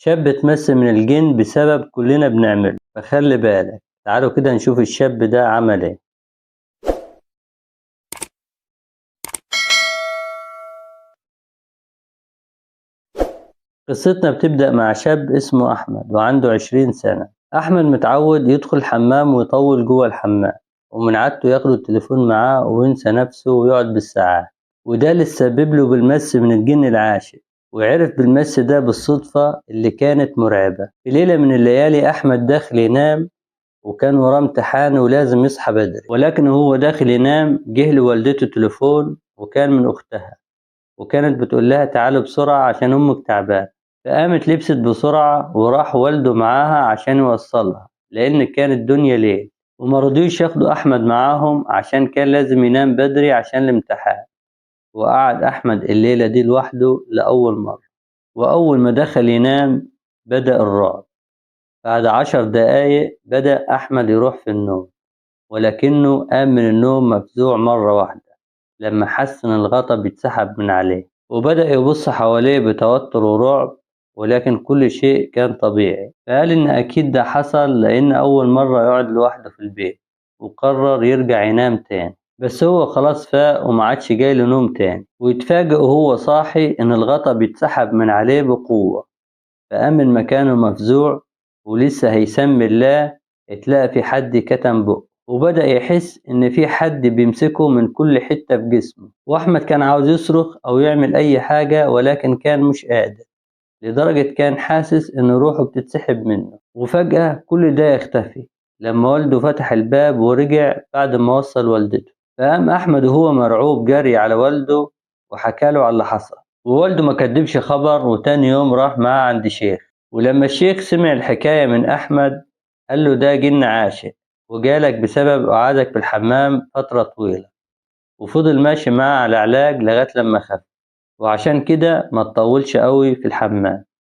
شاب اتمس من الجن بسبب كلنا بنعمله، فخلي بالك. تعالوا كده نشوف الشاب ده عمل ايه. قصتنا بتبدأ مع شاب اسمه أحمد وعنده 20 سنة. أحمد متعود يدخل الحمام ويطول جوه الحمام، ومن عادته ياخد التليفون معاه وينسى نفسه ويقعد بالساعات، وده اللي سبب له بالمس من الجن العاشق. وعرف بالمس ده بالصدفة اللي كانت مرعبة. في ليلة من الليالي أحمد داخل ينام، وكان وراه امتحان ولازم يصحى بدري، ولكن هو داخل ينام جه لوالدته تليفون، وكان من أختها، وكانت بتقول لها تعالي بسرعة عشان أمك تعبانة. فقامت لبست بسرعة وراح والده معاها عشان يوصلها، لأن كانت الدنيا ليل، ومرضيوش ياخدوا أحمد معاهم عشان كان لازم ينام بدري عشان الامتحان. وقعد أحمد الليلة دي لوحده لأول مرة، وأول ما دخل ينام بدأ الرعب. بعد 10 دقايق بدأ أحمد يروح في النوم، ولكنه قام من النوم مفزوع مرة واحدة لما حس إن الغطا بيتسحب من عليه، وبدأ يبص حواليه بتوتر ورعب، ولكن كل شيء كان طبيعي. فقال إن أكيد ده حصل لأن أول مرة يقعد لوحده في البيت، وقرر يرجع ينام تاني. بس هو خلاص فاق ومعادش جايله نوم تاني، ويتفاجئ وهو صاحي إن الغطا بيتسحب من عليه بقوة. فقام من مكانه مفزوع، ولسه هيسمي الله اتلقى في حد كتم بقه، وبدأ يحس إن في حد بيمسكه من كل حتة في جسمه. وأحمد كان عاوز يصرخ أو يعمل أي حاجة، ولكن كان مش قادر، لدرجة كان حاسس إن روحه بتتسحب منه. وفجأة كل ده يختفي لما والده فتح الباب ورجع بعد ما وصل والدته. فقام أحمد وهو مرعوب جري على والده وحكاله على اللي حصل، ووالده ما كدبش خبر، وتاني يوم راح معاه عند شيخ. ولما الشيخ سمع الحكاية من أحمد قال له ده جن عاشق، وجالك بسبب قعدك في الحمام فترة طويلة، وفضل ماشي معاه على علاج لغاية لما خف، وعشان كده ما تطولش قوي في الحمام.